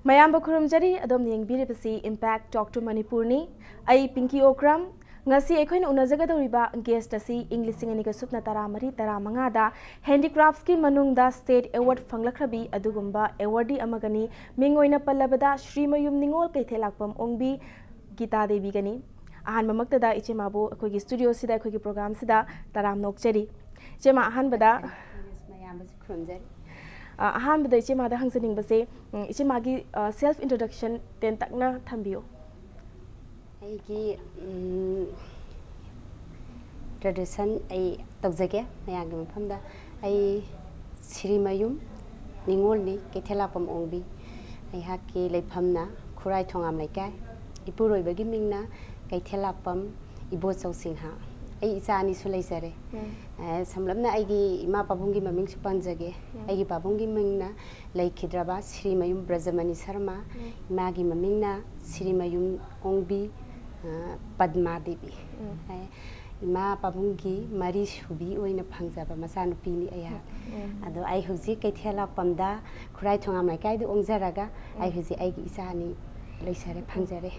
Mayamba Kurumjari, Adom Yengbiripasi, Impact Talk to Manipurni, I Pinky Okram, Ngasi Equin Unazagadoriba, guest asi, English and Nikasupna Taramari, Taramangada, Handicrafts Ki Manungda State Award Fanglakrabi, Adugumba, Awardee Amagani, Mingoina Palabada, Shrimayum Ningol, Keithellakpam, Ongbi, Gita Devigani, Ahan Mamaktada, Ichemabu, Kogi Studio Sida, Kogi Program Sida, Taram Nokjeri, Jema Ahan Bada. Ahan bada ichi mada hangsaning base ichi magi self introduction ten takna thambio aigi tradition ai tawjage mayagi mafamda ai Shrimayum Ningol ni Keithellakpam Ongbi ai hakki leiphamna khurai thongam laikai ipuroi bagi mingna Keithellakpam ibo chawsingha ai isani sulaisare samlamna aigi ima pabungi maming supanjage aigi pabungi mingna laikhidraba Shrimayum Brajamani Sharma imagi mamingna Shrimayum Ongbi Padma Devi ima pabungi mari shubi oina phangjaba masanu pini aya ado ai huji Keithellakpam da khurai thongam laikai du ongjaraga ai huji aigi isani laisare phangjare.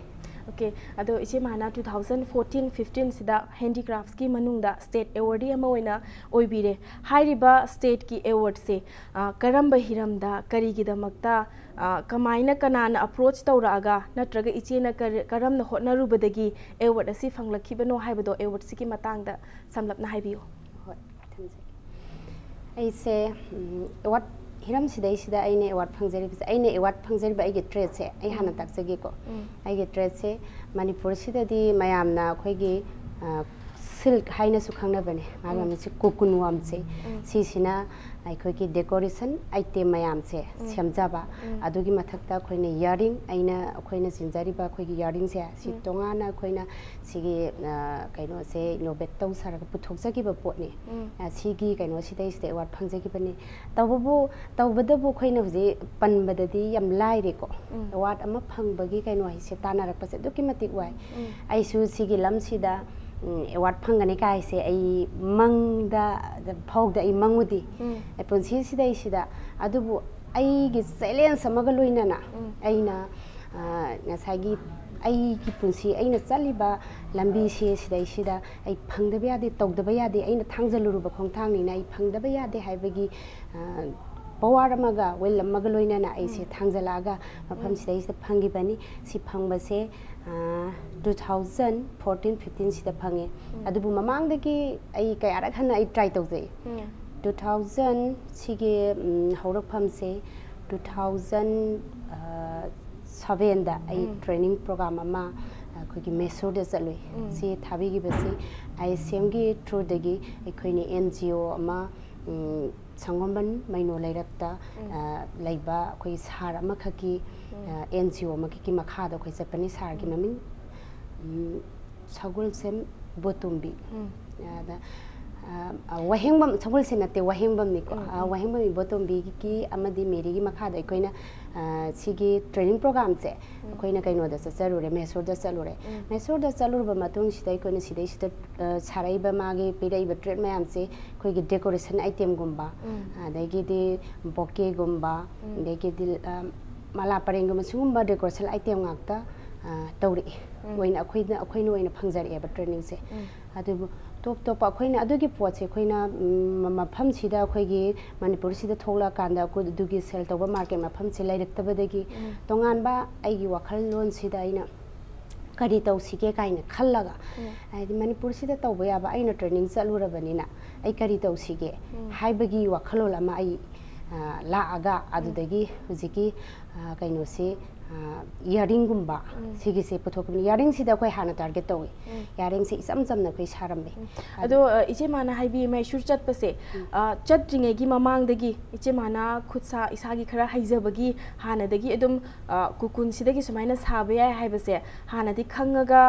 Okay, ado ichi mana 2014-15 sida handicrafts ki manungda state awardee ama oina oibire hairiba state ki award se karamba hiramda karigidamakta kamaina kanana approach tawraaga natraga ichena karamna hotnarubadagi award asi fanglakibano haibado award siki matangda samlapna haibiyo. Hoi thanjai aise award hiram sidai sida aine award phangjari bisa aine award phangjari ba aige trade se ai hana taksage ko aige trade se Manipur sida di mayamna khoigi silk haina su khangna bane magam se cocoon wam se sisina ai khoigi decoration item mayam se semjaba adugi mathakta khoine earring aina khoina sinjari ba khoigi earring se si tongana khoina sigi kaino se innovate taw saraga puthokjagi ba potni sigi kaino sidai sida award phangjagi bane tawbadabu khoina huji panbadadi yam laire ko award ama phangbagi kaino ai se tanarak pase duki matik wai ai su sigi lam sida award phangani kai se ai mangda the phog da ai mangudi ai ponsi sida sida adubu ai gi silence amaga loina na aina ngasagi ai ki ponsi aina chaliba lambi se sida sida ai phangdaba yade tawdaba yade aina thangjaluruba khongthang ni na ai phangdaba yade haibagi power amaga well amaga loina na ai se thangjalaga mafam sida sida phangi bani si phangba se 2014-15 sida phange adubu mamang dagi ai kayara khana ai try tawjai 2000 sige haurak pham se 2007 da ai training program ama khogi mesur da chaloi si thabi gi basi ai sem gi through dagi khoini NGO ama Sangomban maino lairakta laiba khoi sar ama khaki NGO ma ki makhada khoi chapani sar gi mamin sagul sem botumbi da wahengbam sagul se nate wahengbam ni ko wahengbam botumbi ki amadi meri gi makhada khoina sigi training program se khoina kaino da sarure mesur da salure ba matung sidai koina sidai sida sarai ba magi pirai ba trade mayam se khoi gi decoration item gumba adagi di bouquet gumba adagi di mala pareng gumba sumba decoration item ngakta tawri oina khoina oina phangjari ba training se adu top akoina adugi poche khoina mafam sida khoigi Manipur sida thogla kanda ko dugi sell toba market mafam se lairaktabadagi tongan ba aigi wakhal lon sida aina kari tawsige kaina khallaga ai Manipur sida tawba ya ba aina training chalurabanina ai kari tawsige haibagi wakhalol ama ai laaga adudagi hujiki kaino se earring gumba sigi se puthokni earring sida khoi hana target tawi earring se isam jamna khoi sarambe ado iche mana haibi mai shur chat pase chat ringe gi mamang dagi iche mana khutsa isagi khara haijabagi hana dagi adum kukun sidagi sumaina sabe ya haibase hana di khangaga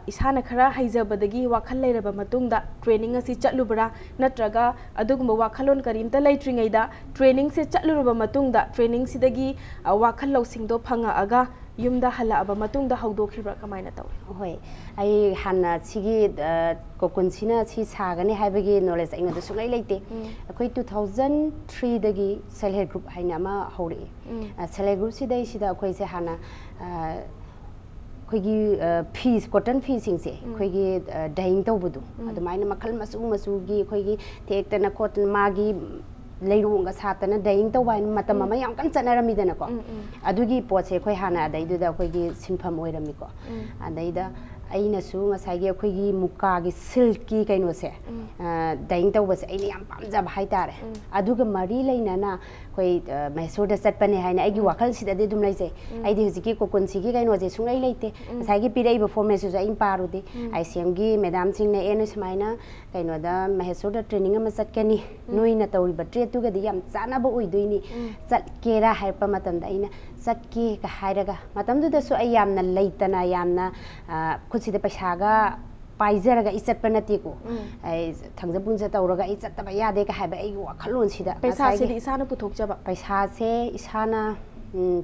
isana khara haijabadagi wakhal leiraba matungda training asi chatlubra natraga adugumba wakhalon karimta leitringaida training se chatluruba matungda training sidagi wakhal losingdo phanga aga yumda halaba matungda hawdokhribra kamaina taw hoi ai hanna sigi kokun sina si sagani haibagi knowledge ai ngoda sungai leite akoi 2003 dagi self help group haina ma hori self help group sidai sida akoi se hana khoigi fees cotton fees singse khoigi dying tawbudu adumaina makhal masu gi khoigi tektana cotton magi leirunga satana dying tawbain matam ma yam kan chanarami dana ko adugi potse khoi hana adai da khoigi sinpham oirami ko adai da aina su ngasai gi khoigi muka gi silky kaino se dying tawbase aina yam pamja bhai tare aduga mari leina na khoi Mysore da satpane haina aigi wakhal sida de dum laise ai di hujiki kokon sigi kaino je sungai leite ngasai gi pirei performance ju ain paru de ICM gi madam sing ne eno smaina kaino da Mysore da training ama satkani noina tawri ba tre tu ga di yam chana ba oidoini satkera haipa matam da aina satki ka hairaga matam du da su ai yamna leitana yamna खुद पैसा पाइजरग इचत नतीको थंजा पुंजा तौरग इचत यादे का वखलों पैसा से पैसा से इसाना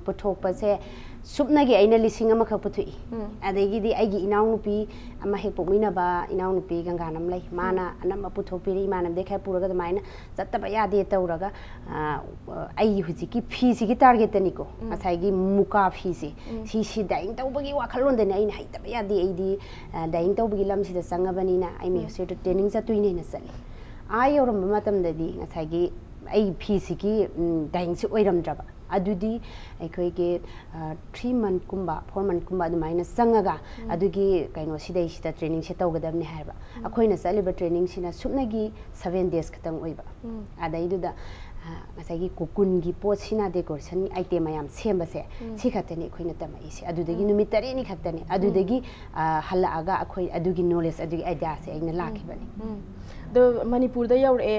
पुथोपसे सुपनगी अइना लिसिंग अमा खक पुथुई अदेगिदी आइगी इनाउनुपी अमा हेक पोमिनाबा इनाउनुपी गंगानम लै माना अनम पुथोपिरी इमानम देखा पुरगा दमाइना जत्तबा यादे तौरगा आई हुजिकी फीसिगी टारगेट तनिको असाइगी मुका फीसी सी डाइंग तौबगी वाखलोन देने अइना हाइतबा यादे अइदी डाइंग तौबगी लमसिदा संगबनिना आइमे सेट ट्रेनिंग चतुइने न चले आ योरम मतमददी असाइगी आई फीसिगी डाइंग से ओइरमद्रबा अदुदी अखोइगे 3 month कुंबा 4 month कुंबा दुमाइना संगगा अदुगी कइनो सिदै सिदा ट्रेनिंग से तौगदबने हायबा अखोइना चलिबा training Cina सुपनगी 7 days खतंग ओइबा अदैदुदा ngasagi kokungi potsina decoration item ayam sembase si khatani khoina tamaisi adudagi numit tari ni khatani adudagi hala aga akhoi adugi knowledge adugi idea se aina lakhibani the Manipur da yaure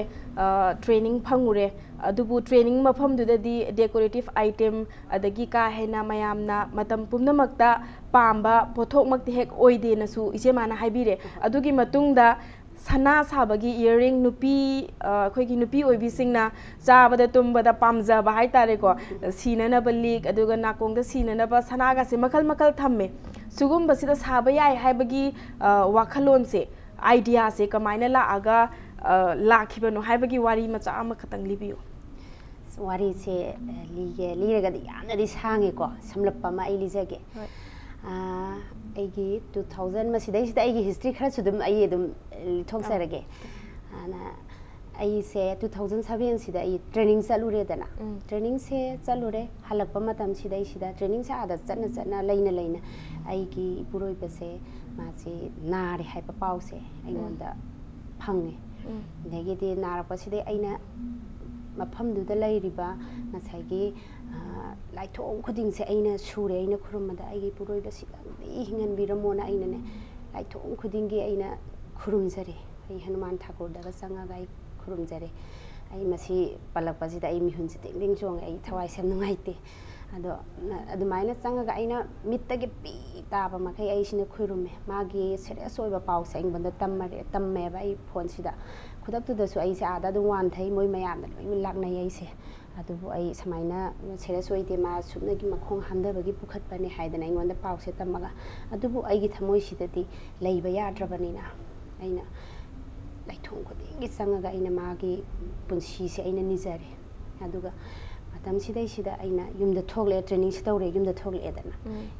training phangure adubu training mafam du da di decorative item adagi ka hena mayamna matam pumnamakta pamba pothok makti hek oide na su ise mana haibire adugi matungda sana sabagi earring nupi khoigi nupi oibi singna chabada tumbada pamja ba hai tare ko sinana balik aduga nakongda sinana ba sana ga se makal makal thamme sugum basida saba yai haibagi wakhalon se idea se kamaina la aga lakhibano haibagi wari macha ama khatang libiyo wari se liraga di yana di sange ko samlappa ma ai lijage aigi 2000 masidai sida aigi history khara sudum ai edum thokserage ana ai se 2007 sida ai training salure dana training se salure halakpa matam sidai sida training sa ada chana leina aigi puroi pase ma se nare haipa pause ai ngonda phange dagidi nara pasidai aina mafam du da lairiba ngasai laithong khuding se aina sure aina khurumada ai puroi ba sidai hingan biramona aina ne laithong khuding gi aina khurumjare ai Hanuman Thakur da sanga gai khurumjare ai masi palak pasi da ai mihun se teng jong ai thawai sem nungaite ado maina sanga ga aina mittage pi ta ba makai ai sine khurume magi serious oiba pau sang banda tamme ba ai phone sida khudak tu da su ai se ada du wan thai moi mayam da loi laknai ai se adubu ai samaina serious oite ma subna gi makhong handabagi pukhat pani haidana ingonda pau se tamaga adubu ai gi thamoi sidati leiba yadrabani na aina laithong khudingi sangaga aina magi punsi se aina nizare aduga matam sidai sida aina yumda thogle training si tawre yumda thogle edana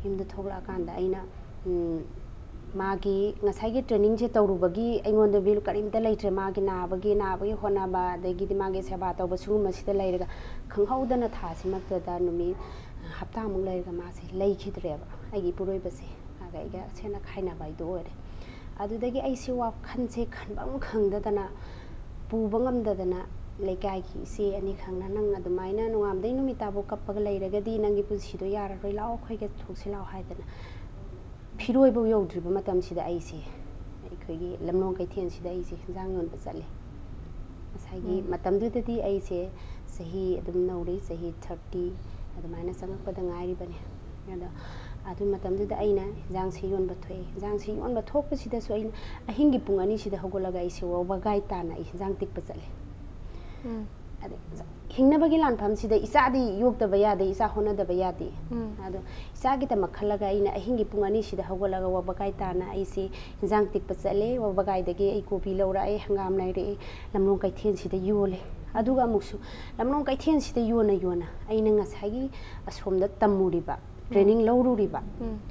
yumda thogla kanda aina magi ngasai gi training je tawrubagi aingonda bil karimta leitre magi nabagi honaba dagi magi seba tawba suguma sida leiraga khanghaudana thasi makta da numi hapta mung leiraga ma se leikhidreba agi puroi base aga iga sena khaina bai do ore adudagi ai si wa khanse khanbam khangdadana pubangamdadana lekai ki se ani khangna nang adumaina nungam dai numi tabo kappaga leiraga di nangi pusi do yara roi lao khoi ge thuksi lao haidana phiroi bo yodriba matam sida ai se ai khoigi lamlong kai thian sida ai se jang yon ba chale asai matam du di ai se sahi adum nauri sahi 30 adumaina sangakpada ngairi bane ada adu matam du aina jang si yon ba thoi jang si yon ba thok pa sida so aina ahingi pung ani sida hogolaga ai se wa bagai ta na ai jang tik pa chale हिंगनबगी लानफमसिदा इसादी योगदबा यादे इसा होनदबा यादे आदो इसागी तमक खलगा आइना अहिंगी पुंग अनि सिदा हगोलगा वबगाई ताना आइसी हिंजांग टिकपा चले वबगाई दगे आई कोबी लौरा आई हंगाम लाइरे लमलों कैथेन सिदा योले अदुगा मुसु लमलों कैथेन सिदा योना आइना ngसागी असोमदा तमुरिबा training लौरुरिबा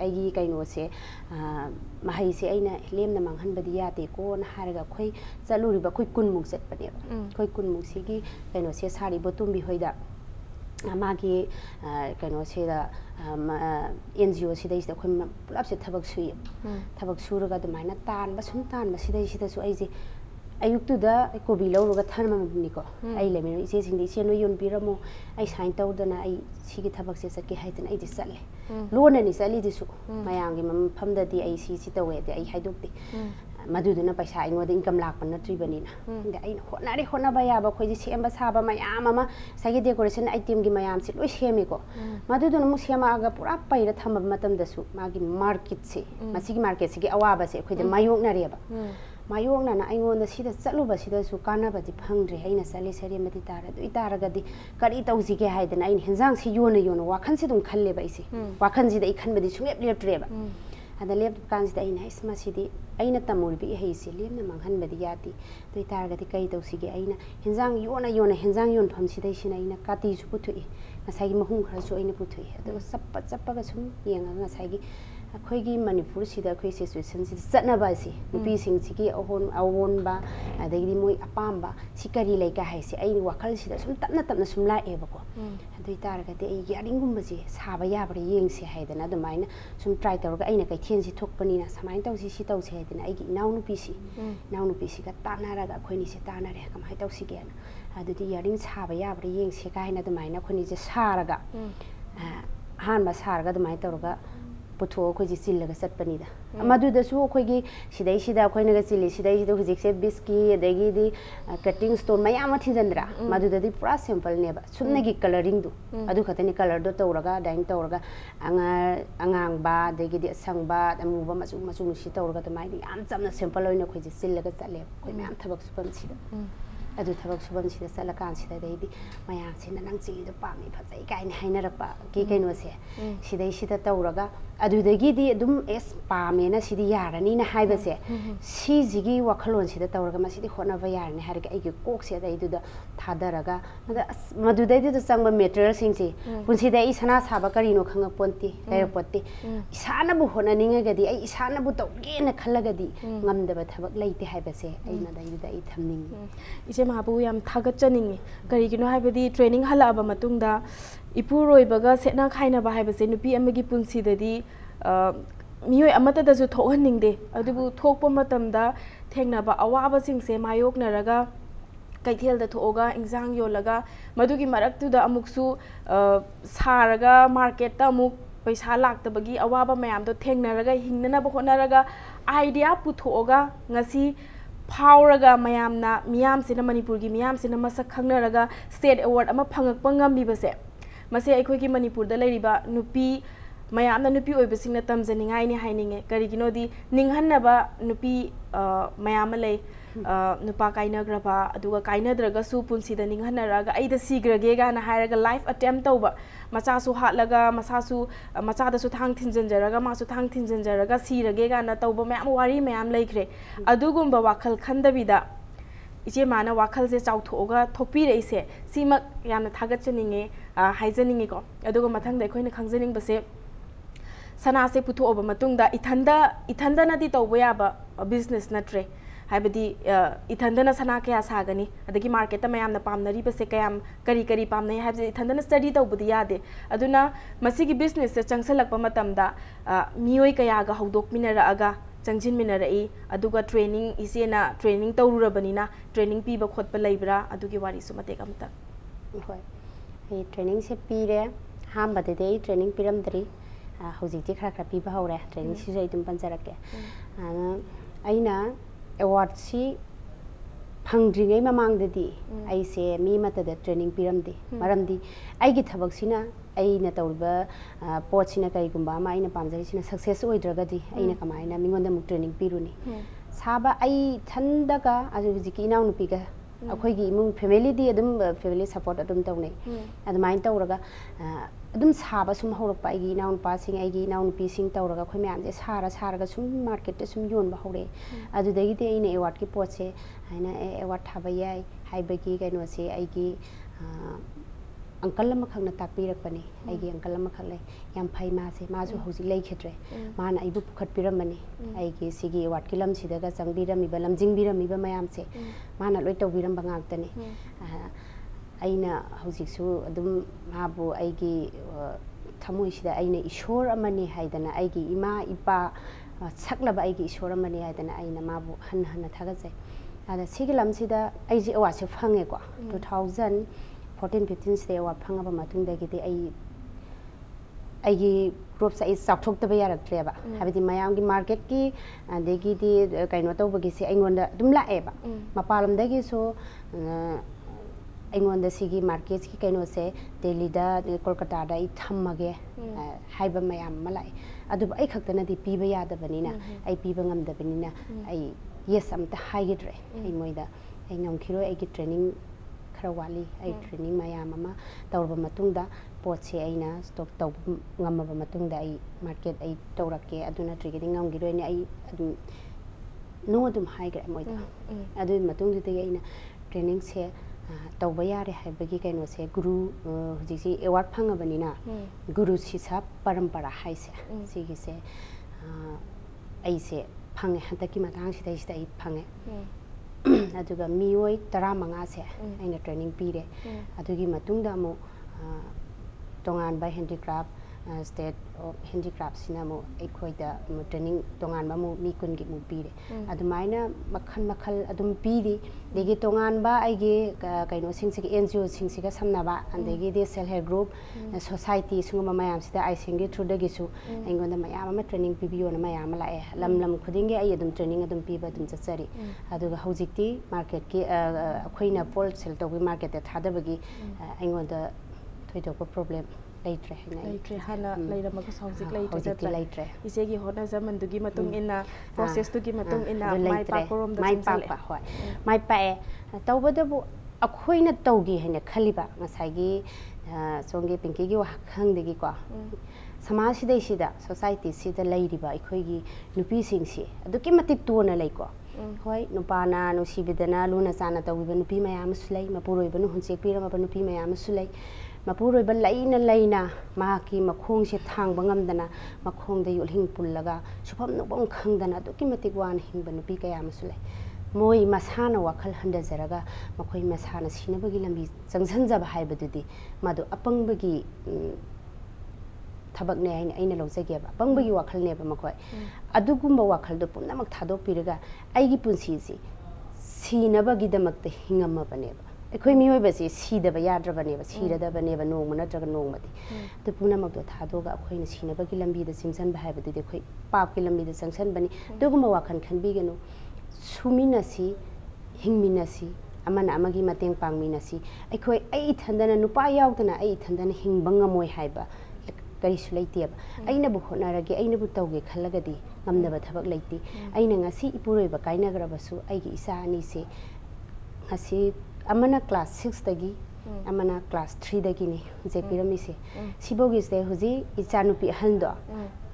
आइगी कैनोसे mahai se aina lemna manghanbadi yate ko na haraga khoi chaluriba khoi kunmuk chatpane khoi kunmuk sigi kaino se sari botumbi hoida amagi kaino se da NGO sidai sida khoi pulap se thabak suraga dumaina tan ba sidai sida su aije ayuktu da kobi lawruga thanma ni ko ai lemino ise singdi ise no yon piramo ai sign tawdana ai sigi thabak se sakki haitana ai disalle lona ni sali disu mayangi mam phamdadi ai si tawe de ai haidukti maduduna paisa ai ngode income lakpa na tribanina de ai hona ba ya ba khoi ji semba saba mayam ama sagi decoration item gi mayam si loi semi ko maduduna mu sema aga pura paira thamba matam dasu magi market se masigi market sigi awa ba se khoi de mayok na reba mayok na ai ngonda sida chaluba sida su kana ba di phangre haina sali sari mati tara du itara ga di kari tausi ge haidana ai hinjang si yona wakhan si dum khalle ba isi wakhan ji da ikhan ba di sungep lep treba ada lep kan sida ai isma sidi aina tamur bi hei si lemna manghan ba di yati du itara ga di kai tausi ge aina hinjang yona hinjang yon pham sida sina aina kati su puthui ngasai mahung khara su aina puthui adu sappa ga sum yenga ngasai gi akhoi Manipur sida akhoi situation si chatna ba si nupi sing sigi awon ba adagi moi apamba sikari lai ka hai si ai wakhal sida sum tapna sum la e ba ko adui tar ga te ai yaring gum ba si saba ya bari yeng si hai dana du maina sum try tor ga aina kai thien si thokpani na samain taw si taw si hai dana ai gi naw nupi si ga tana ra ga akhoi ni si tana re kam hai taw si ge na adui yaring saba ya bari yeng si ka hai na du maina khoni je sara ga han ma sara ga du mai tor ga puto ko ji sillaga satpanida amadu da su ko gi sida ko naga sili sida hujik se biski adagi di cutting stone mayam thinjandra madu da di pura simple ne ba sumna gi coloring du adu khatani color do tawraga dyeing tawraga angang ba adagi di asang ba amu ba machu si tawraga da mai di am chamna simple oina ko ji sillaga chatle ko mayam thabak supam sida adu thabak subam sida salakan sida deidi mayam sina nang chili do pami phajai kain hainarapa ki kaino se sida tawraga adu dagi di dum es pamena sidi yarani na haiba se si jigi wakhalon sida tawraga ma sidi khona ba yarani harga ai kok se dai du da thadaraga madu dai du changba material sing si punsi dai sana saba karino khanga ponti kai potti isana bu hona ninga gadi ai isana bu tawge na khalaga di ngamda ba thabak leite haiba se ai na dai du dai thamning ise mabu yam thagat chaning kari gino haibadi training hala ba matungda ipuroi baga setna khaina ba haibase nupi amagi punsi dadi miyoi amata da ju thohaning de adubu thokpa matamda thengna ba awaba singse mayok naraga kaithel da thoga exam yolaga madugi maraktu da amuksu saraga market ta amuk paisa laktabagi awaba mayam do thengnaraga hingnana ba honaraga idea puthoga ngasi Power mayamna miyam sina Manipur gi miyam sina masak khangnaraga state award ama phangakpa ngambi base mase aikhoi gi Manipur da lairiba nupi mayamna nupi oibasingna tamjaningai ni haininge karigino di ninghanna nupi mayam lei nupa kainagraba aduga kainadraga su punsida ninghanaraga aida sigrage ga na hairaga life attempt tawba macha su hatlaga macha da su thang thinjanjaraga ma su thang thinjanjaraga sirage ga na tawba mayam wari mayam laikre adugumba wakhal khandabida ije mana wakhal je chauthoga thokpi reise simak yamna thagachninge haijaninge ko aduga mathang da khoina khangjaning base sana se putho oba matungda ithanda na di tawba ya ba business na tre haibadi ithandana sana kya sagani adagi market ta mayam na pamnari base kayam kari pamnai haibadi ithandana study tawbudi yade aduna masigi business se changsalakpa matamda miyoi kaya ga hodok minara aga changjin minara I aduga training isena training tawrurabanina training piba khotpa leibra adugi wari su mate kamta hoi e training se pire hambade de training piramdri hojikti khara piba hore training si jai tum panjarake aina award si phangdringai mamangdadi ai se mi mata da training piramdi maramdi ai gi thabak sina ai na tawba pot sina kai gumba ma aina pamjari sina success oidragadi aina kamaina mingonda mu training piruni saba ai thandaga aju jiki inaw nupi ga ꯑꯩꯈꯣꯏꯒꯤ ꯏꯃꯨꯡ ꯐꯦꯃꯤꯂꯤꯗꯤ ꯑꯗꯨꯝ family support ꯑꯗꯨꯝ ꯇꯧꯅꯩ ꯑꯗꯨꯃꯥꯏꯅ ꯇꯧꯔꯒ ꯑꯗꯨꯝ ꯁꯥꯕ ꯁꯨꯝ ꯍꯧꯔꯛꯄ ꯑꯩꯒꯤ ꯏꯅꯥꯎꯅꯨꯄꯥꯁꯤꯡ ꯑꯩꯒꯤ ꯏꯅꯥꯎꯅꯨꯄꯤꯁꯤꯡ ꯇꯧꯔꯒ ꯑꯩꯈꯣꯏ ꯃꯌꯥꯝꯁꯦ ꯁꯥꯔꯒ ꯁꯨꯝ ꯃꯥꯔꯀꯦꯠꯇ ꯁꯨꯝ ꯌꯣꯟꯕ ꯍꯧꯔꯛꯑꯦ ꯑꯗꯨꯗꯒꯤꯗꯤ ꯑꯩꯅ ꯑꯦꯋꯥꯔꯗꯀꯤ ꯄꯣꯠꯁꯦ ꯍꯥꯏꯅ ꯑꯦꯋꯥꯔꯗ ꯊꯥꯕ ꯌꯥꯏ ꯍꯥꯏꯕꯒꯤ ꯀꯩꯅꯣꯁꯦ ꯑꯩꯒꯤ अंकल अमखंगना ताकपीरकपनी आइगी अंकल अमखंग ले याम फै मासु हौजिक लेखिद्रे माना आइबु पुखटपिरमनी आइगी सिगी अवार्ड की लमसिदगा चंगबिरमिबा लमजिंगबिरमिबा मयामसे माना लोय तौबिरमबा ngaktani aina hojiksu adum mabu aigi thamoisida aina ishor amani haidana aigi ima ipa saklaba aigi ishor amani haidana aina mabu han thagase ada sigi lamsida aiji awase phange ko 2014-15 से award फंगब मतुंगदगिदि आइगी groups आई चाउथोक्तबा यारक्ट्रेबा हाबिदि मयामगी market की अदेगिदि कइनो तौबगिसे आइंगोंदा दुम लाएबा मपालमदगी सो आइंगोंदा सिगी market की कइनो से दिल्लीदा कोलकाता दा थम्मगे हाइबा मयाम मलाई अदुब आई खक्तनादि पीबा यादबनिना आई पीबा ngamdabaniना आई yes अमता हाइगिद्रे आई मोइदा आई ngamkhiro आइगी training खरा वाली आई ट्रेनिंग मयाम अमा तौरबा मतुंगदा पोचे आइना स्टॉक तौ ngamaba matungda ai market ai tawrakke aduna trigedi ngamgiroine ai adum no adum haigre moida adu matungdi te aina training se tawba yare haibagi kaino se guru hujisi award phangabani na guru sisa parampara haise sigi se ai se phange hataki matang sidai sidai phange aduga mioi 15 se aina training pire adugi matungda mo tongan by handicraft state of handicraft sinamo ekhoida training tongan ba mo mi kun gi mo pire adumaina makhal adum piri degi tongan ba aige kaino singsi NGO singsi ga samnaba andegi de self help group society sungma mayam sida ai singi through dagi su aingonda mayam ama training pibiyo na mayam la e lam khudinge ai adum training adum piba adum chachari aduga hojikti market ki akhoina pol sell togi market ta thadabagi aingonda thoidokpa problem laitre hana lairamaga hojik laitre isegi hona zaman dugi matung ina process dugi matung ina mai pa korom da pa hoi mai pa e tawbadabu akhoina tawgi hena khaliba ngasagi songe pinki gi wa khangdegi ko samaj sidai sida society sida lairiba ikhoigi nupi singsi aduki matik tona laiko hoi nupana nusibidana luna sana tawgiba nupi mayam sulai mapuroiba nu hunchek pirama ba nupi mayam sulai mapuroiba laina mahaki makhong se thangba ngamdana makhong da yulhing pullaga sufam nobam khangdana aduki matik wan hingba nupi kaya masulai moi masana wakhal handa jaraga makhoi masana sinabagi lambi changsanjaba haibadudi madu apangbagi thabak ne aina lojageba pangbagi wakhal ne ba makhoi adugumba wakhal do punamak thadok piraga aigi punsi si sinabagi damakte hingama baneba एखोई मियोय बसी सीदबा याद्रबनेबा सीरदबनेबा नोंग नत्रगा नोंगमति तो पुनमक दो थादोगा अखोइना सीनबगी लंबीदा सिंगसन बाहाबदि एखोई पापकी लंबीदा संगसन बनी दुगुमा वाखन खनबीगनो सुमिनसी हिंगमिनसी अमन अमगी मतेंग पांगमिनसी एखोई आई थंदना नुपा यावदना आई थंदना हिंगबंगमोय हाइबा करिसु लैतेबा आइना बु होनारगे आइना बु तौगे खल्लगदि ngamnaba thabak leiti aina ngasi ipuroiba kainagrabasu aigi isa ani se ngasi amana class 6 dagi amana class 3 dagi ni je pirami se sibogi se huji ichanupi hando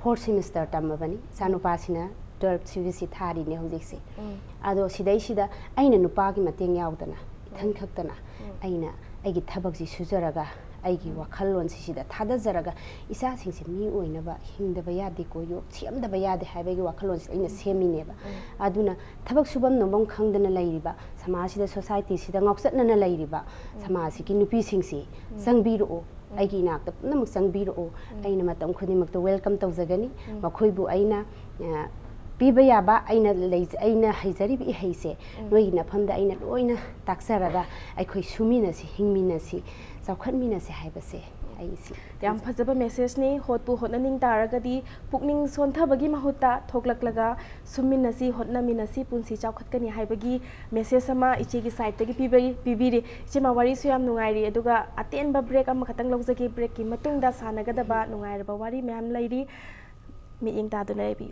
4th semester tamabani sanupa sina 12th CVC thari ne huji se ado sidai sida aina nupa gi mateng yaudana ithan khaktana aina aigi thabak ji sujaraga aigi wakhalon sida thada jaraga isa singse mi oinaba hingdaba yade ko yo chiamdaba yade haibagi wakhalon aina semineba aduna thabak subam nombam khangdana lairiba samajida society sida ngoksatnana lairiba samajiki nupi singsi sangbiro aigi nakta namak sangbiro aina matam khunimakta welcome tawjagani makhoibu aina piba yaba aina aina haijaribi haise noi nafamda aina loina taksaraga aikhoi suminasi hingminasi chawkhatminasi haibase aisi yam phajaba message ni hotpu hotnaning taragadi pukning sonthabagi mahuta thoklaklaga suminasi hotnaminasi punsi chawkhatkani haibagi message ama ichigi site tagi pibiri ichima wari su yam nungairi aduga atenba break ama khatang lawjagi break ki matungda sanagadaba nungairba wari ma'am lairi mi ingta duna bi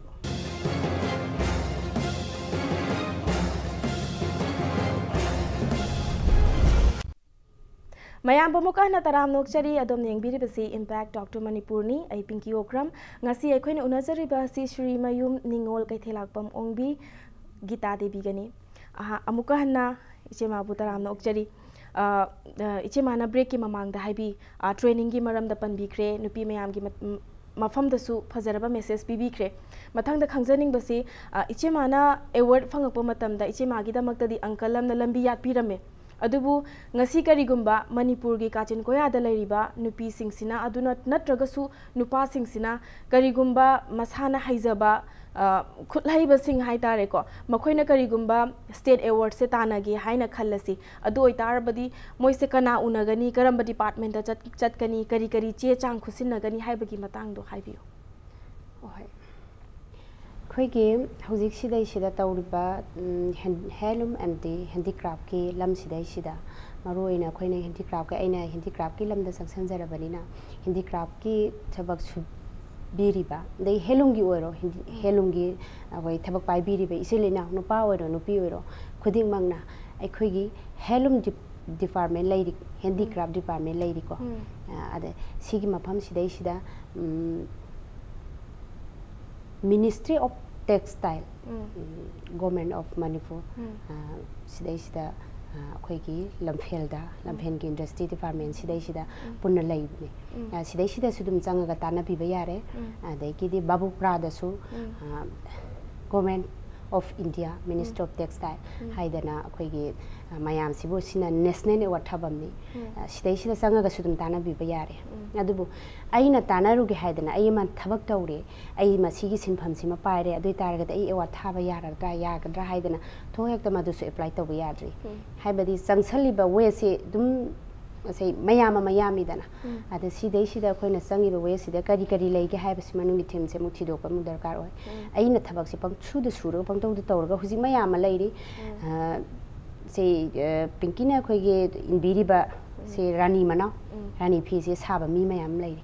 Mayam Bomuka na taram nokchari adom yengbiri basi impact Dr. Manipurni ai Pinky Okram ngasi ekhoin unazari basi Shrimayum Ningol Keithellakpam Ongbi Gita Devi gani amuka na ichema bu taram nokchari ichema na break ki mamang da haibi training gi maram da panbikre nupi mayam gi mafam da su phazaraba message bibikre mathang da khangjaning basi ichema na award phangakpa matam da ichema gi da makta di ankalam na lambi yat pirame adubu ngasi karigumba Manipur gi kachin koya da lairiba nupi singsina aduna natragasu nupa singsina karigumba masana haizaba खुदलाइब सिंह हाई तारे को मखोइना करिगुम्बा state award से तानागी हाइना खल्लसी अदु ओइतारबदी मोइसे कना उनगनी करम department दा चटकनी करी करी चे चांग खुसिनगनी हाइबगी मतंग दो हाइबियो ओहे खोइगे हौजिक सिदै सिदा तौरिबा हेलूम एंड दी हैंडीक्राफ्ट की लम सिदै सिदा मरोइना खोइना हैंडीक्राफ्ट के आइना हैंडीक्राफ्ट की लम दा संसंजरबनिना हैंडीक्राफ्ट की थबक सु बीरीबा दे हेलुंगी ओरो हेलुंगी अगोय थबक पाइ बीरीबा इसिलेना नुपा ओरो नुपी ओरो खुदिंग मंगना अखोयगी हेलुम डिपार्टमेंट लैरि हैंडीक्राफ्ट डिपार्टमेंट लैरि को अदे सिगी मफम सिदै सिदा ministry of textile government of Manipur सिदै सिदा अखोयगी लमफेलदा लमफेन की इंडस्ट्री डिपार्टमेंट सिदै सिदा पुन्ना लैबने सिदै सिदा सुदुम चंगा ताना पिबा यारे अदेगी बाबुप्रा दसु government of India minister of textile हाइदना अखोयगी मयाम सिबो सिना नेशनल अवार्ड थाबमनी सिदै सिदा चंगा सुदुम ताना पिबा यारे अदुबु आइना तानारुगे हाइदना आइमा थबक तौरे आई मसीगी सिनफम सिमा पाइरे अदुइ तारगद आई अवार्ड थाबा यागद्रा हाइदना थो हेक्ता मदुसु अप्लाई तौबा याद्री हाइबदी चंगसलिबा वे से दुम से मयामीदना अद सिदै सिदा अखोइना चंगिबा वे सिदा करी करी लैगे हाइबसि मनुंगी थीम से मुक थिदोकपा मु दरकार ओय आइना थबक से पंगछुद सुरो पंगतौद तौरगा हुजि मयाम लैरि से पिंकीना अखोइगे इनबिरिबा से रानी मना रानी फी से साब मी मयाम लैरि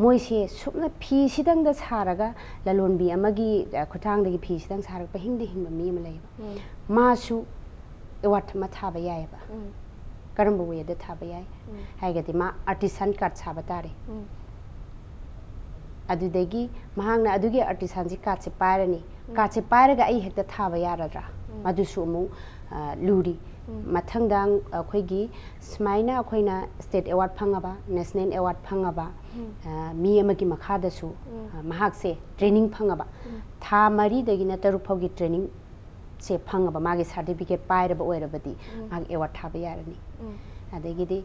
मोइ से सुपना फी सिदंग दा सारगा ललोनबी अमगी खुटांग दगी फी सिदंग सारगा पहिंग दे हिंबा मी म लैबा मासु अवार्ड मा थाबा यायबा करम वे द थाबा याय हाइगति मा आर्टिसन कार्ड साबा तारे अदुदगी महांगना अदुगे आर्टिसन जी कार्ड से पारनी कार्ड से पारगा आई हेक्ता थाबा यारद्रा मदुसु मु लूरी मथंगदांग अखोइगी स्माइना अखोइना स्टेट अवार्ड फंगाबा नेशनल अवार्ड फंगाबा मी अमगी मखादसु महाक से ट्रेनिंग फंगाबा था मरी दगिना तरुक फौगी ट्रेनिंग से फंगाबा मागे सर्टिफिकेट पाइरबा ओइरबदी मागे अवार्ड थाबा यारनी अदगिदी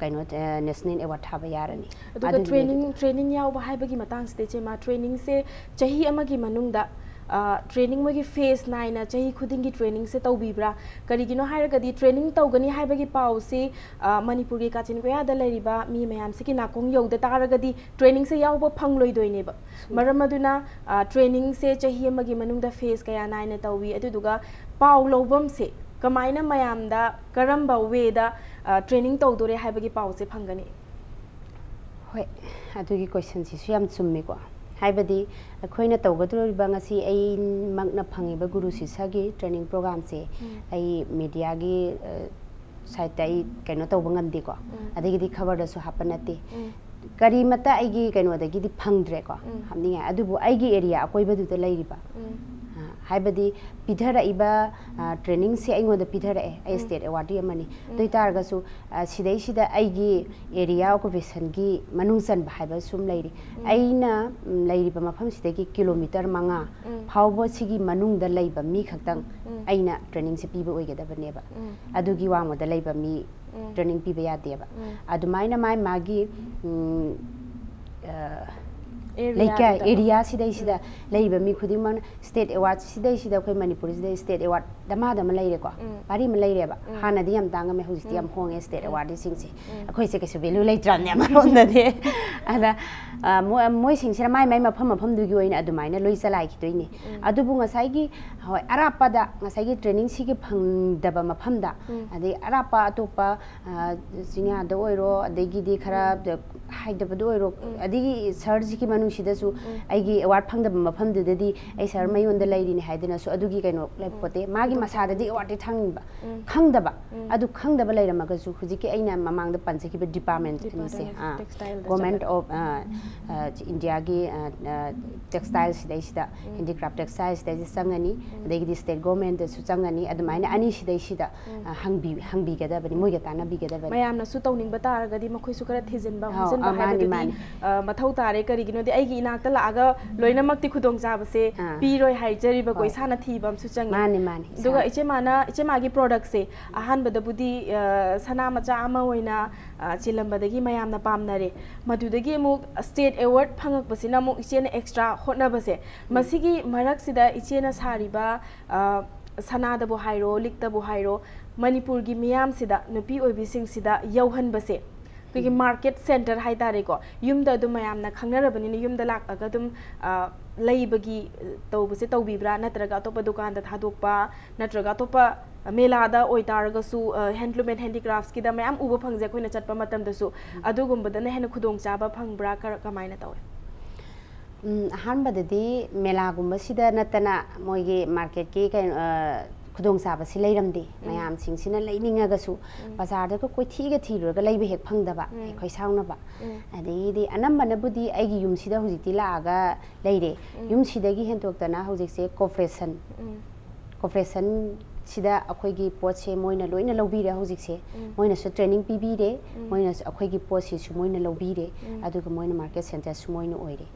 कइनो नेशनल अवार्ड थाबा यारनी अदुगा ट्रेनिंग यावबा हाइबगी मतंग सिदे चेमा ट्रेनिंग से चही अमगी मनुंगदा ट्रेनिंग मोगी फेस नाइना चही खुदिंगी ट्रेनिंग से तौबीब्रा करिगिनो हाइरगदी ट्रेनिंग तौगनी हाइबगी पाउ से मणिपुर की काचिन कोयादा लैरिबा मी मयाम से की नाकोंग यौदा तारगदी ट्रेनिंग से यावबा फंगलोइदोइनेबा मरम अदुना ट्रेनिंग से चही अमगी मनुंगदा फेस कया नाइना तौबी अदुदुगा पाउ लौबम से कमाइना मयामदा करम्बा वेदा ट्रेनिंग तौदोरे हाइबगी पाउ से फंगनी होय अदुगी क्वेश्चन सिसु याम चुम्मेको हाइबदी अखोइना तौगदोरिबा ngasi ai magna phangiba guru sisagi training program se ai media gi site ai kaino tauba ngamdi ko adigi di khabar da su hapanate kari mata ai gi kaino da gi di phangdre ko hamni adubu ai gi area akoiba du da lairiba हाइबदी पिधर इबा training से आइगो द पिधर ए state awardee अमनी तोइ तारगसु सिदै सिदा आइगी एरिया ऑक्युपेशन की मनुसन भाइबा सुम लैरि आइना लैरिबा मफम सिदगी किलोमीटर 5 फावबो सिगी मनुंग द लैबा मी खक्तंग आइना ट्रेनिंग से पीबा ओइगदबनेबा अदुगी वांगो द लैबा मी ट्रेनिंग पीबा यादेबा अदुमाइना माइ मागी लेका एरिया सिदै सिदा लैबा मी खुदिमन स्टेट अवार्ड सिदै सिदा खै मणिपुर सिदा स्टेट अवार्ड दमा दमा लैरे को पारी म लैरेबा हाना दि याम तांगा मे हुजिति याम होंगे स्टेट अवार्ड सिंग से अखोइ से केसु भेलु लैत्राम ने मरोन दे अदा मोइ सिंग से माइ माइ मफम मफम दुगी ओइन अदुमाइना लोइ चलाइ खितोइने अदुबु ngसाइगी होय अरापादा ngसाइगी ट्रेनिंग सिगे फंगदबा मफमदा अदे अरापा अतोपा सिंगा द ओइरो अदेगी दि खरा हाइदबदो ओइरो अदिगी सर्ज की मनुसिदसु आइगी अवार्ड फंगदब मफमदुददी आई सर मयोंद लैरिनि हाइदनसु अदुगी कैनो लेपोते मागी मसाददी अवार्ड थांगबा खंगदबा अदु खंगदबा लैरमगसु हुजिकी आइना ममांगद पंचकीबे डिपार्टमेंट अनिसे गवर्नमेंट ऑफ इंडिया की टेक्सटाइल सिदैसिदा हैंडीक्राफ्ट टेक्सटाइल सिदैसि संगनी अदगी स्टेट गवर्नमेंट दसु संगनी अदुमाइना अनि सिदैसिदा हंगबीगदबनि मोइगा तानाबीगदबनि मयामनसु तौनिंग तारगदी मखोइसु खरा थिजिनबा हुजिनबा हाइबदि मथौ तारे करिगिनोदि आइगी इनाक्ता लागा लोइनमक्ति खुदोंग जाबसे पीरोय हाइजरिबा को इसाना थीबम सु चंग माने माने दुगा इचे मागी प्रोडक्ट से अहानबदबुदी सना मचा अमा ओइना चिलंबदगी मयामना पामनरे मदुदगी अमुक स्टेट अवार्ड फंगकबसिना अमुक इचेना एक्स्ट्रा होटनबसे मसिगी मरकसिदा इचेना सारिबा सनादबो हाइरो लिक्तबो हाइरो मणिपुर की मियाम सिदा नुपी ओइबिसिंगसिदा यौहनबसे क्योंकि मार्केट सेंटर है तारे को युमद अदुम मयामना खंगनरबनिना युमद लाकागा अदुम लैबगी तौबसे तौबिब्रा नत्रगा अतोप दुकान दा थादोकपा नत्रगा अतोप मेलादा ओइतारगसु हैंडलूम एंड हैंडीक्राफ्ट्स की दा मयाम उबो फंगजे खोइना चटपा मतमदसु अदुगुंबदना हेन खुदोंग चाबा फंगब्रा कमाइना तौवे अहानबददी मेलागुंबसिदा नतना मोइगे मार्केट की खुदोंग चाबसी लैरमदे मयाम सिंगसिना लैनिंगगसु बाजार को कोइथीगा थीरुगा लैबे हेक फंगदबा अखोइ साउनबा अदेगी अनम्बनबुदी आइगी युमसिदा हुजिति लागा लैरे युमसिदगी हेंतोक्तना हुजिकसे कोऑपरेशन सिदा अखोइगी पोचे मोइना लोइना लौबीरे हुजिकसे मोइनासु ट्रेनिंग पीबीरे मोइनासु अखोइगी पोसिसु मोइना लौबीरे अदुगा मोइना मार्केट सेंटर सु मोइना ओइरे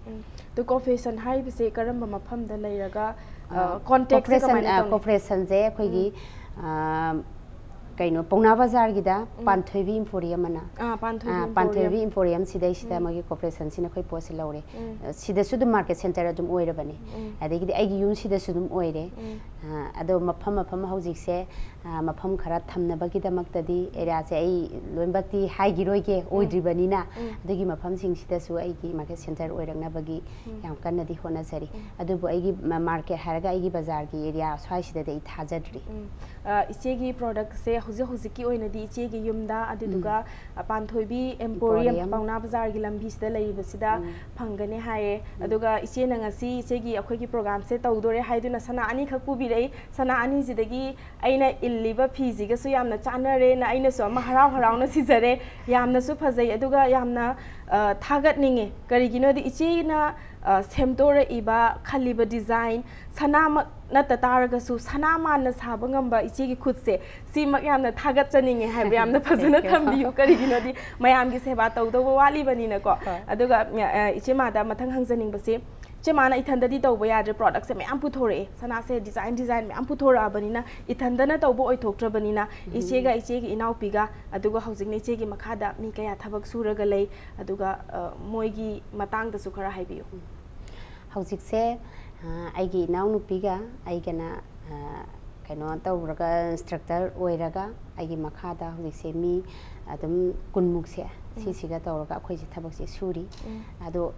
तो कोऑपरेशन हाइबसे करम मफमदा लैरगा कॉन्टेक्ट कोऑपरेशन जे अखोइगी कइनो पौना बाजार गिदा पांथोइबी इंफोरियम मना पांथोइबी इंफोरियम सिदैसिदा मगे कोऑपरेशन सिना खै पोसे लौरे सिदसु दु मार्केट सेंटर अदुम ओइरबनी अदेगी आइगी युम सिदसु दुम ओइरे अदो मफम हौजिकसे मफम खरा थमनबगिदमक्तदी एरिया से आई लोइबक्ति हाइगिरोइगे ओइद्रिबनिना अदगी मफम सिंगसिदसु आइगी मार्केट सेंटर ओइरंगनबगी याम कन्नदी होनसरी अदुबु आइगी मार्केट हारगा आइगी बाजार की एरिया स्वाइसिदे इ थाजद्री इचेगी प्रोडक्ट से हुजिकी ओइनदी इचेगी युमदा अदुदुगा पांथोइबी एम्पोरियम पौना बाजार की लंबीसिदा लैबसिदा फंगने हाये अदुगा इचेना ngasi इचेगी अखोइगी प्रोग्राम से तौदोरे हाइदुना सना अनि खक पुबिरै सना अनि जिदगी आइना इल्लिबा फिजिगसु यामना चानरे ना आइनासु अमा हराव हरावना सिजरे यामनासु फजै अदुगा यामना थागतनिंगे करिगिनोदि इचेना सेमतोरे इबा खलिबा डिजाइन सना नत तारगसु सना मान साब ngamba इचेगी खुद से सिमक यामना थागत चनिंगे हाइबा यामना फजना थम्बियु करिगिनोदि मयामगी सेवा तौदोबो वाली बनिना को अदुगा इचे मादा मथंग हंगजनिंग बसे चेमाना इथंददी तौबो याद्रे प्रोडक्ट से मैम पुथोरे सना से डिजाइन मैम पुथोरा बनिना इथंदना तौबो ओइथोक्ट्रबनिना इचेगा इचेगी इनाउपिगा अदुगा हौजिंग इचेगी मखादा मी कया थबक सुरगा लै अदुगा मोइगी मतांग दसु खरा हाइबियु हौजिक से आइगी इनाउनुपिगा आइगना कनो तौरगा इंस्ट्रक्टर ओइरगा आइगी मखादा हौजिक से मी अदुम कुनमुक से सिसिगा तौरगा अखोइसे थबक से सुरी अदो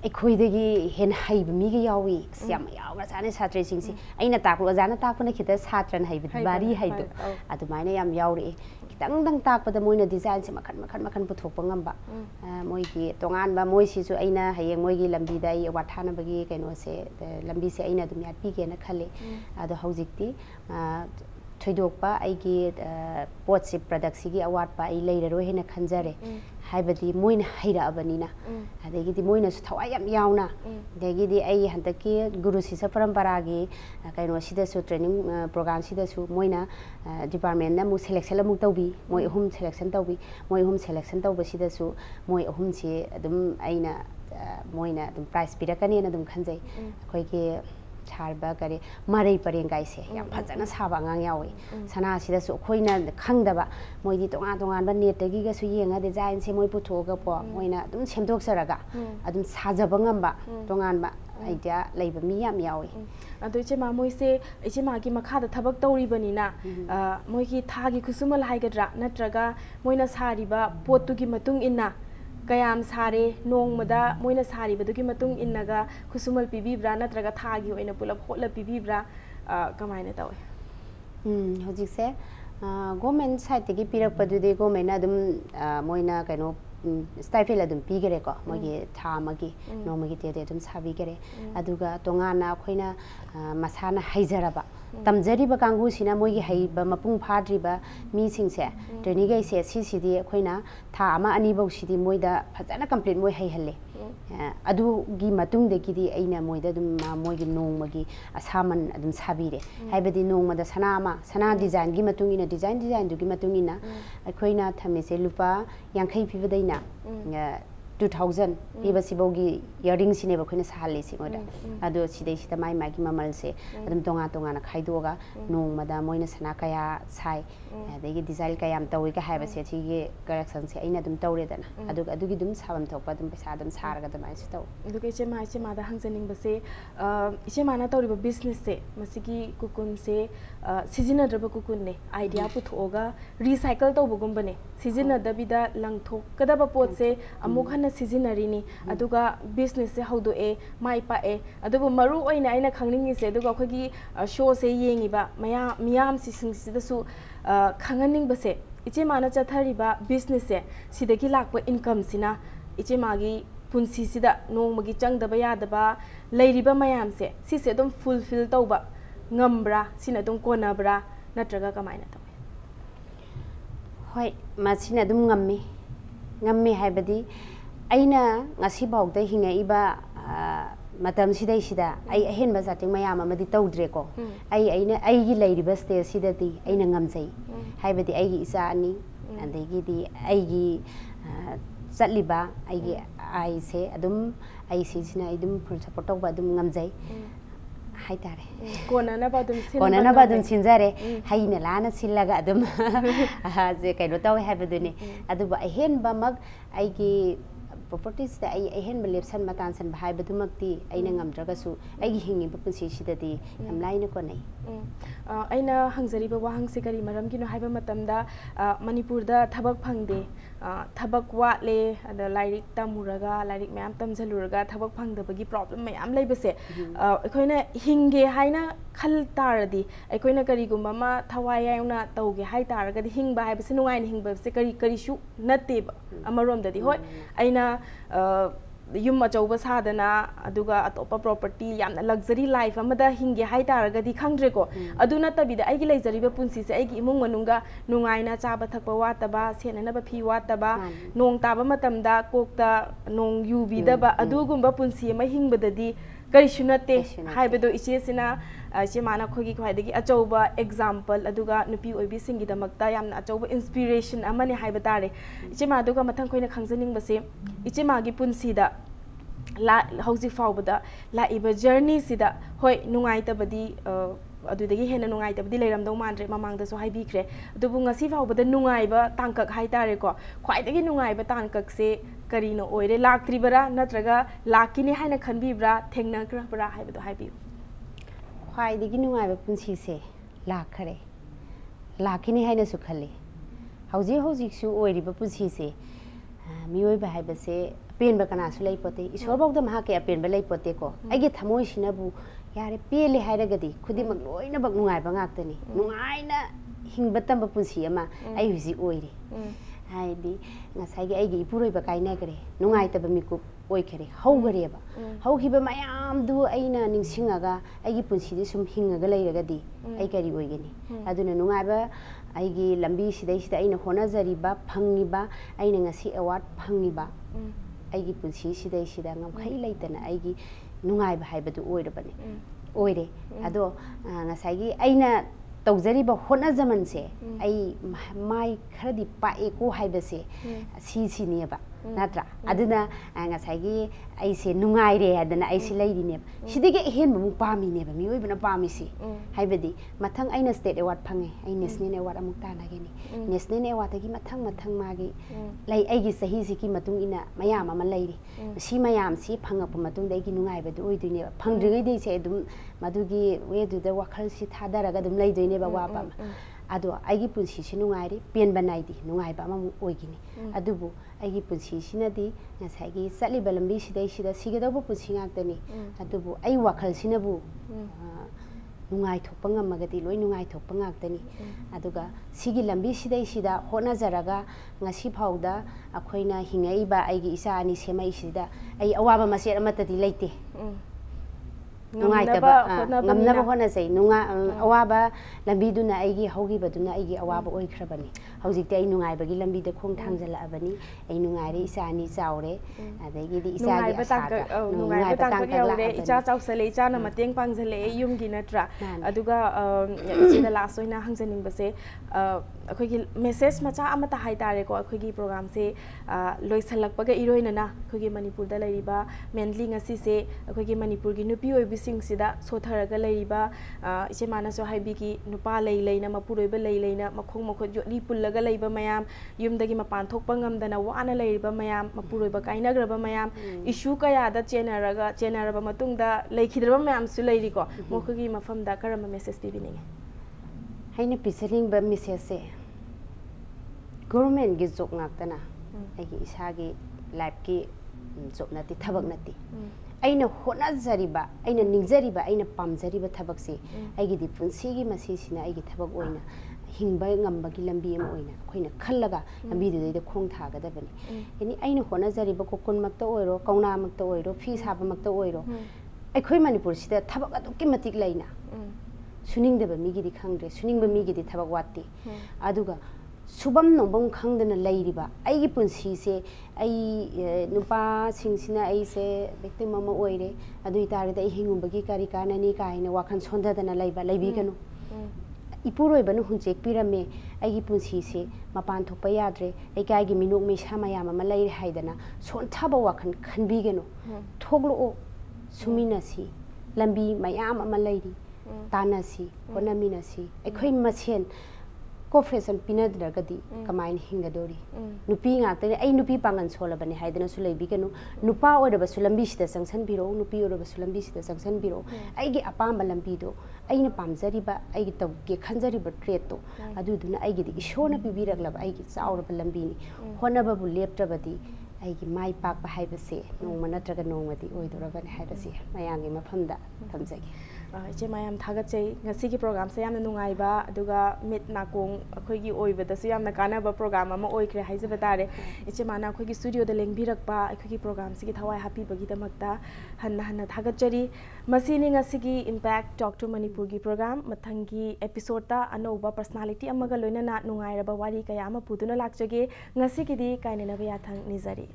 अखोइदगी हेन हाइब मीगा यावी सियाम यावरा जाने छात्र सिंगसी अइना ताकु अजाना ताकुना खिता छात्रन हाइब बारी हाइब अदुमाइना याम यावरे खितंग दंग ताकपदा मोइना डिजाइन से मखन पुथोकपा ngamba मोइगी तोंगानबा मोइसिसु अइना हयेंग मोइगी लंबीदा आई वाठानबगी कैनो से लंबी से अइना दुम याटपीगेना खले अदो हौजिकती थोइदोकपा आइगी पोटसे प्रोडक्ट सिगी अवार्ड पा आई लैररो हेना खंजरे हाइबदी मोइना हैराबनिना अदेगिदी मोइनासु थवा याम यावना अदेगिदी आई हंतकी गुरु शिष्य परंपरागी कैनो सिदसु ट्रेनिंग प्रोग्राम सिदसु मोइना डिपार्टमेंट ना मु सिलेक्शन अमुक तौबी मोइ अहुम सिलेक्शन तौबी मोइ अहुम सिलेक्शन तौब सिदसु मोइ अहुम से अदुम आइना मोइना अदुम प्राइस पिरकनेना अदुम खंजै अखोइगी छारबा करे मरै परेंगाइसे याम फजना साबा ngang yawi sana sidasu khoina khangdaba moidi tonga ba netagi ga su yenga design se moi puthoga po moina dum semdok saraga adum sajaba ngamba tongan ba idea leiba mi yam yawi adu che ma moi se che ma gi makha da thabak tawri banina moi gi thagi khusumal haigadra natraga moina sariba potu gi matung inna कयाम सारे नोंगमदा Moina सारिबदुगी मतुंग इन्नगा खुसुमल पिबीब्रा नत्रगा थागी ओइना pull-up होला पिबीब्रा कमाइना तवे हजिक से government side तगी पिरकपदुदे government अदुम मोइना कैनो स्टाइपेल अदुम पीगरे को मोगी थामगी नोमगी तेदे अदुम साबिगरे अदुगा तोंगाना अखोइना मसाना हाइजराबा तमजरीबा कांगुसिना मोगी हाइबा मपुंग फाद्रिबा मीसिंगसे ट्रेनिंगैसे सिसिदि अखोइना था अमा अनिबौसिदि मोइदा फजाना कंप्लीट मोइ हाइहल्ले अदुगी मतुंगदगिदि अइना मोइदा अदुम मोइगी नोंगमगी असामन अदुम साबिरे हाइबदि नोंगमदा सना डिजाइन गी मतुंगिना डिजाइन दुगी मतुंगिना अखोइना थमेसे लुपा यांखै पिबदैना 2000 पीबा सिबोगी इयरिंग सिनेबा खोइना साहल्ले सिमोदा अदो सिदै सिदा माइ मागी ममल से अदुम तोंगा तोंगाना खाइदोगा नोंगमदा मोइना सना कया साइ अदगी डिजाइन कयाम तौइ का हाइबा से सिगे करेक्शन से अइना अदुम तौरेदना अदुगी दुम साबम थोपा अदुम पैसा अदुम सारगा दमाइ से तौ अदुगे इचे मादा हंजनिंग बसे इचे माना तौरिबा बिजनेस से मसिगी कुकुन से सिजिनद्रबा कुकुन ने आइडिया पुथोगा रिसाइकल तौबगुंबने सिजिनदबिदा लंगथोकदबा पोत से अमुक हन सिजिनरिनी अदुगा बिजनेस से हौदोए माइ पाए अदुबु मरु ओइना आइना खंगनिंगी से अदुगा अखोगी शो से येंगिबा मियाम सिसिंगसिदसु खंगनिंग बसे इचे माना चथरिबा बिजनेस से सिदगी लाकबा इनकम सिना इचे मागी पुंसी सिदा नोंमगी चंगदबा यादबा लैरिबा मयाम से सिसे अदुम फुलफिल तौबा ngambra sina dum konabra natraga kamaina tawe hoi masina dum ngamme haibadi aina ngasi bawda hinga iba matam sidai sida ai ahen ba sating mayam amadi tawdre ko ai gi leiriba stage sida di aina ngamjai haibadi ai gi isa ani andegi di ai gi satliba ai gi ai se adum ai sina idum support tawba adum ngamjai हाइतारे कोनाना बादुम सिनजारे हाइना लाना सिल्लागा अदुम जे canoe तावे हाबदुने अदुबा अहेनबा मग आइगी properties da ai ahen belipsan matansan bhai badumakti aina ngamdragasu ai hingi pusi sidadi amlaina ko nei aina hangjari ba wahang se kari maram gi no haiba matamda manipur da thabak phangde thabak wa le ada lairik tamuraga lairik mayam tamjaluraga thabak phangda bagi problem mayam leibase akoina hinge haina khal taradi akoina kari gumba ma thawai yauna tauge hai taraga di hingba haibase nungai ni hingba se kari shu natte amarom dadi hoi aina yum achauba sadana aduga atopa property yamna luxury life amada hinge hai taraga di khangdre ko aduna tabida aigi leijariba punsi se aigi imung manunga nungaina chaba thakpa wataba senana ba phi wataba nong taba matamda kokta nong yubi da ba adugumba punsi ma hingbadadi kari shunate haibado iche sina che mana khogi khwaidagi achauba example aduga nupi oibi singi damakta yamna achauba inspiration amani haibatare iche ma aduga mathang khoina khangjaning base iche magi punsi da la hauji fawbada la iba journey sida hoi nungai tabadi adudagi hena nungai tabadi leiramdau mandre mamangda so haibikre adubu ngasi fawbada nungai ba tangkak haitare ko khwaidagi nungai ba tangkak se karino oire laktribara natraga lakini haina khanbibra thengnagra bra haibado haibiu khwaidagi nungai ba punsi se lakhare lakini haina su khalle hauji su oiri ba punsi se mioi ba haiba se pen ba kana su leipote isor bawda ma ke pen ba leipote ko aige thamoi sinabu yare pele hairagadi khudi mak loina bak nungai ba ngaktani nungai na hingba tamba punsi ama ai huji oiri haidi ngasai gi aigi ipuroi ba kaina gare nungai taba mikup oi kare haugare ba hauhiba mayam du aina ningsingaga aigi punsi di sum hingaga leiragadi ai kari oigani aduna nungai ba aigi lambi sidai sida aina hona zariba phangiba aina ngasi award phangiba aigi punsi sidai sida ngam khai leitana aigi nungai ba haibadu oirabani oire ado ngasai aina tawjariba hona zaman se ai mai kharadi pae ko haibase sineba natra aduna ngasai ai se nungai re adana ai si leiri ne sidege hen mu pami ne ba mioi bana pami si haibadi mathang aina state award phange ai national award amuk ta na geni national award gi mathang magi lai ai gi sahi si ki matung ina mayam ama leiri si mayam si phangap matung dai gi nungai ba du oi duine phangdringai dei se dum madugi we du da wakhal si thadaraga dum lei duine ba wa ba ado aigi punsi si nungai ri pen banai di nungai ba ma oi gini adubu aigi punsi sinadi ngasai gi satli balambi sidai sida sigadabu punsi ngaktani adubu ai wakhal sinabu nungai thokpa ngamagadi loi nungai thokpa ngaktani aduga sigi lambi sidai sida hona jaraga ngasi phauda akhoina hingai ba aigi isa ani semai sida ai awaba maset amatadi leite nungai taba ngamnaba hona sei nunga awaba lambi duna aigi hogi baduna aigi awaba oi khrabani hojikte ai nungai bagi lambi de khong thangjala abani ai nungai re isa ani chaure adagi di isa gi asaka nungai ba tang ka yaure icha chausale icha na mateng pangjale yum gi natra aduga ichida last oina hangjaning base akhoi gi message macha amata hai tare ko akhoi gi program se loisalak paga iroina na akhoi gi manipur da lariba mainly ngasi se akhoi gi manipur gi nupi oi bising sida sotharaga lariba iche mana so haibi gi nupa lei leina mapuroiba lei leina makhong makhot yotli pullaga leiba mayam yumdagi mapan thokpa ngamdana wana leiba mayam mapuroiba kainagraba mayam issue kaya da chenaraba matungda leikhidraba mayam su leiri ko mokhogi mafam da karama message bibininge haina pisaling ba message se government gi job ngaktana agi isagi life ki job nati thabak nati aina hona jariba aina ningjariba aina pamjariba thabak se agi di punsi gi masi sina agi thabak oina hingba ngambagi lambi am oina khoina khallaga lambi de khong thaga da bani yani aina hona jariba ko kun makta oiro kauna makta oiro fi saba makta oiro ai khoi manipur sida thabak adu ki matik laina suning de ba mi gi di khangre suning ba mi gi di thabak watti aduga subam nobam khangdana lairiba ai gi punsi se ai nupa singsina ai se victim mama oire adu itare da hingum bagi kari kanani kaina wakhan sonda dana laiba laibi kanu ipuroi banu hunjek pirame ai gi punsi se mapan thokpa yadre ai kai gi minok me samaya mama lairi haidana son thaba wakhan khanbi genu thoglo o suminasi lambi mayam ama lairi tanasi honaminasi ai khoi machen cooperation pinadragadi kamain hingadori nupi ngakte ai nupi pangan solabani haidana sulaibi kanu nupa oraba sulambi sida sangsan biro nupi oraba sulambi sida sangsan biro ai gi apamba lambi do aina pamjari ba ai gi tawge khanjari ba trait to aduduna ai gi di ishona bibiraglaba ai gi chauraba lambi ni honaba bu leptrabadi ai gi mai pak ba haibase nongma natraga nongmadi oidorabani haibase mayangi mafamda thamjagi iche mayam thagachei ngasi gi program se yamna nungaiba aduga mit nakong akhoi gi oibada su yamna kanaba program ama oikre haijaba tare iche mana akhoi gi studio da lengbirakpa akhoi gi program se gi thawai happy bagi damakta hanna thagachari masini ngasi gi impact talk to manipur gi program mathangi episode ta anoba personality amaga loina na nungairaba wari kaya ama puduna lakjage ngasi gi di kainena ba yathang nizari